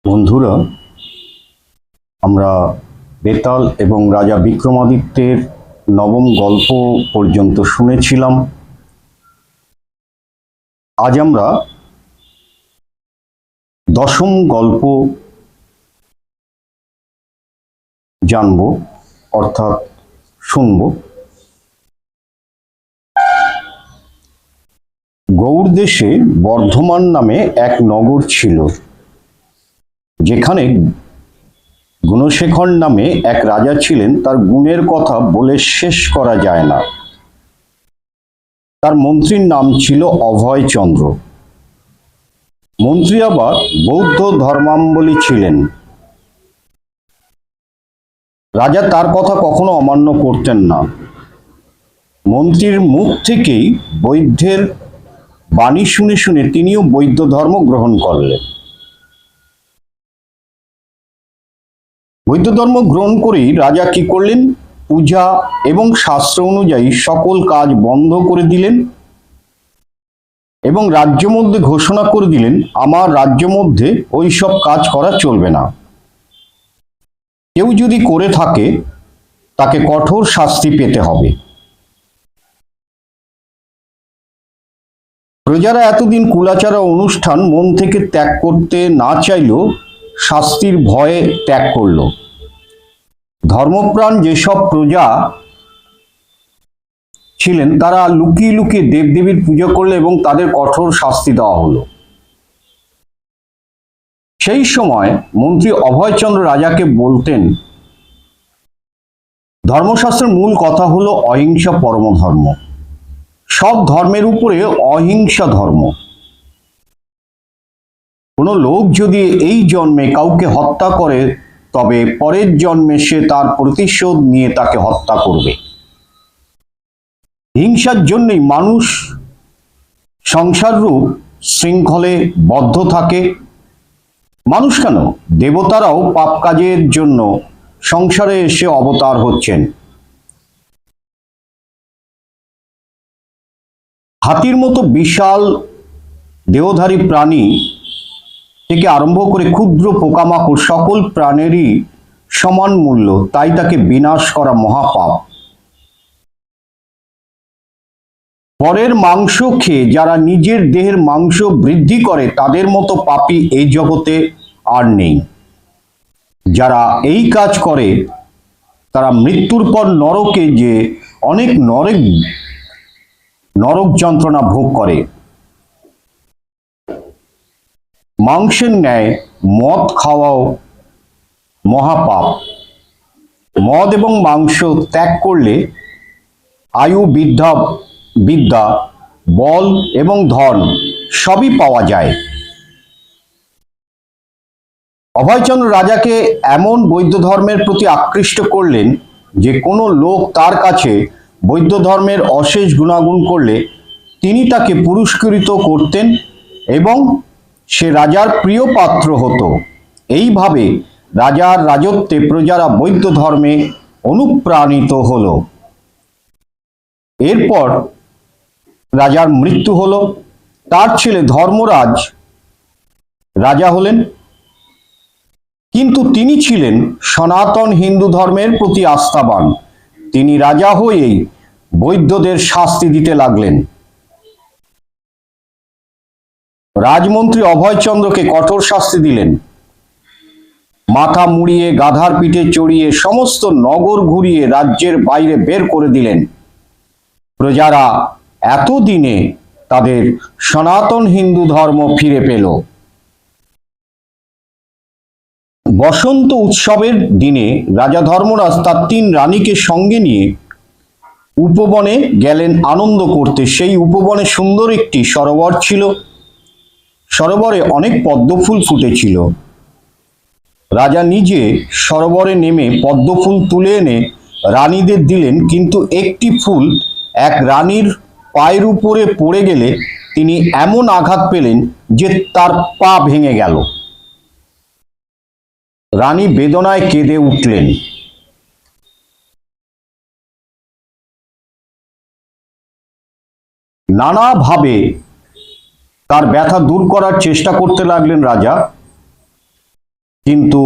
বন্ধুরা, আমরা বেতাল এবং রাজা বিক্রমাদিত্যের নবম গল্প পর্যন্ত শুনেছিলাম। আজ আমরা দশম গল্প জানব, অর্থাৎ শুনব। গৌড় দেশে বর্ধমান নামে এক নগর ছিল, যেখানে গুণশেখর নামে এক রাজা ছিলেন। তার গুণের কথা বলে শেষ করা যায় না। তার মন্ত্রীর নাম ছিল অভয়চন্দ্র। মন্ত্রী আবার বৌদ্ধ ধর্মাবলম্বী ছিলেন। রাজা তার কথা কখনো অমান্য করতেন না। মন্ত্রীর মুখ থেকেই বৌদ্ধের বাণী শুনে শুনে তিনিও বৌদ্ধ ধর্ম গ্রহণ করলেন। বৌদ্ধ ধর্ম গ্রহণ করেই রাজা কি করলেন? পূজা এবং শাস্ত্র অনুযায়ী সকল কাজ বন্ধ করে দিলেন এবং রাজ্য মধ্যে ঘোষণা করে দিলেন, আমার রাজ্য মধ্যে ওই সব কাজ করা চলবে না। কেউ যদি করে থাকে তাকে কঠোর শাস্তি পেতে হবে। প্রজারা এতদিন কুলাচারা অনুষ্ঠান মন থেকে ত্যাগ করতে না চাইলেও শাস্তির ভয়ে ত্যাগ করল। ধর্মপ্রাণ যেসব প্রজা ছিলেন তারা লুকিয়ে লুকিয়ে দেবদেবীর পুজো করলো এবং তাদের কঠোর শাস্তি দেওয়া হলো। সেই সময় মন্ত্রী অভয়চন্দ্র রাজাকে বলতেন, ধর্মশাস্ত্রের মূল কথা হলো অহিংসা পরম ধর্ম। সব ধর্মের উপরে অহিংসা ধর্ম। কোনো লোক যদি এই জন্মে কাউকে হত্যা করে তবে পরের জন্মে সে তার প্রতিশোধ নিয়ে তাকে হত্যা করবে। হিংসার জন্যই মানুষ সংসাররূপ শৃঙ্খলে বদ্ধ থাকে। মানুষ কেন, দেবতারাও পাপ কাজের জন্য সংসারে এসে অবতার হচ্ছেন। হাতির মতো বিশাল দেহধারী প্রাণী থেকে আরম্ভ করে ক্ষুদ্র পোকামাকড় সকল প্রাণেরই সমান মূল্য, তাই তাকে বিনাশ করা মহাপাপ। পরের মাংস খেয়ে যারা নিজের দেহের মাংস বৃদ্ধি করে তাদের মতো পাপী এই জগতে আর নেই। যারা এই কাজ করে তারা মৃত্যুর পর নরকে যে অনেক নরক যন্ত্রণা ভোগ করে। মাংসের ন্যায় মদ খাওয়াও মহাপাপ। মদ এবং মাংস ত্যাগ করলে আয়ু, বিদ্যা, বল এবং ধন সবই পাওয়া যায়। অভয়চন্দ্র রাজাকে এমন বৌদ্ধ ধর্মের প্রতি আকৃষ্ট করলেন যে কোনো লোক তার কাছে বৌদ্ধ ধর্মের অশেষ গুণাগুণ করলে তিনি তাকে পুরস্কৃত করতেন এবং সে রাজার প্রিয় পাত্র হতো। এইভাবে রাজার রাজত্বে প্রজারা বৌদ্ধ ধর্মে অনুপ্রাণিত হলো। এরপর রাজার মৃত্যু হলো। তার ছেলে ধর্মরাজ রাজা হলেন, কিন্তু তিনি ছিলেন সনাতন হিন্দু ধর্মের প্রতি আস্থাবান। তিনি রাজা হয়েই বৌদ্ধদের শাস্তি দিতে লাগলেন। রাজমন্ত্রী অভয়চন্দ্রকে কঠোর শাস্তি দিলেন। মাথা মুড়িয়ে, গাধার পিঠে চড়িয়ে সমস্ত নগর ঘুরিয়ে রাজ্যের বাইরে বের করে দিলেন। প্রজারা এতদিনে তাদের সনাতন হিন্দু ধর্ম ফিরে পেল। বসন্ত উৎসবের দিনে রাজা ধর্মরাজ তার 3 রানীকে সঙ্গে নিয়ে উপবনে গেলেন আনন্দ করতে। সেই উপবনে সুন্দর একটি সরোবর ছিল। সরোবরে অনেক পদ্মফুল ফুটেছিল। রাজা নিজে সরোবরে নেমে পদ্মফুল তুলে এনে রানীদের দিলেন, কিন্তু একটি ফুল এক রানীর পায়ের উপরে পড়ে গেলে তিনি এমন আঘাত পেলেন যে তার পা ভেঙে গেল। রানী বেদনায় কেঁদে উঠলেন। নানাভাবে তার ব্যথা দূর করার চেষ্টা করতে লাগলেন রাজা। কিন্তু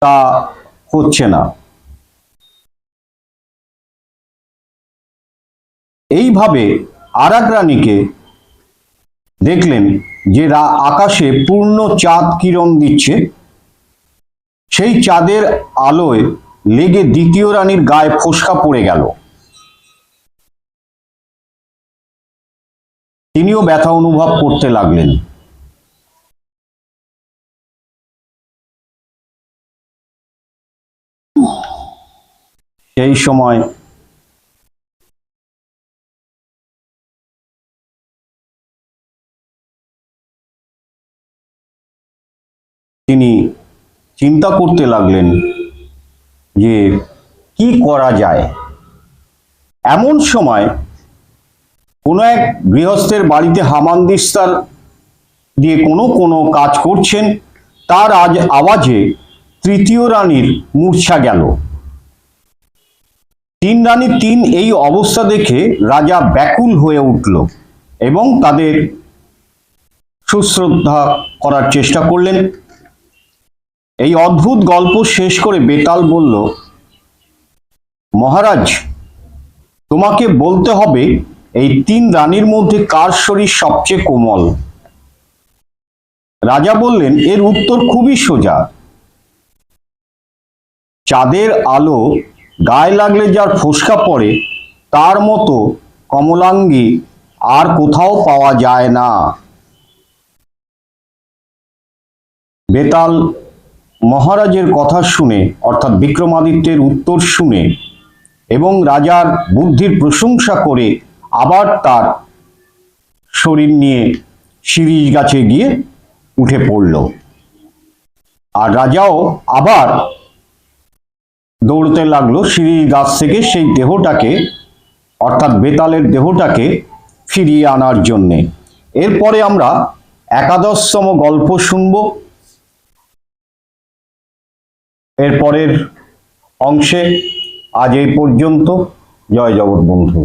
তা হচ্ছে না। এইভাবে আর এক রানীকে দেখলেন যে আকাশে পূর্ণ চাঁদ কিরণ দিচ্ছে, সেই চাঁদের আলোয় লেগে দ্বিতীয় রানীর গায়ে ফোস্কা পড়ে গেল। তিনিও ব্যথা অনুভব করতে লাগলেন। সেই সময় তিনি চিন্তা করতে লাগলেন যে কি করা যায়। এমন সময় কোনো এক গৃহস্থের বাড়িতে হামানদিস্তার দিয়ে কোনো কাজ করছেন, তার আওয়াজে তৃতীয় রানীর মূর্ছা গেল। তিন রানী তিন এই অবস্থা দেখে রাজা ব্যাকুল হয়ে উঠল এবং তাদের শুশ্রদ্ধা করার চেষ্টা করলেন। এই অদ্ভুত গল্প শেষ করে বেতাল বলল, মহারাজ, তোমাকে বলতে হবে এই তিন রানীর মধ্যে কার শরীর সবচেয়ে কোমল। রাজা বললেন, এর উত্তর খুবই সোজা। চাঁদের আলো গায়ে লাগলে যার ফোস্কা পড়ে তার মতো কমলাঙ্গী আর কোথাও পাওয়া যায় না। বেতাল মহারাজের কথা শুনে, অর্থাৎ বিক্রমাদিত্যের উত্তর শুনে এবং রাজার বুদ্ধির প্রশংসা করে আবার তার শরীর নিয়ে শিরীষ গাছে গিয়ে উঠে পড়ল। আর রাজাও আবার দৌড়তে লাগলো শিরীষ গাছ থেকে সেই দেহটাকে, অর্থাৎ বেতালের দেহটাকে ফিরিয়ে আনার জন্যে। এরপরে আমরা একাদশতম গল্প শুনব। এরপরের অংশে আজ এই পর্যন্ত। জয় জগৎ বন্ধু।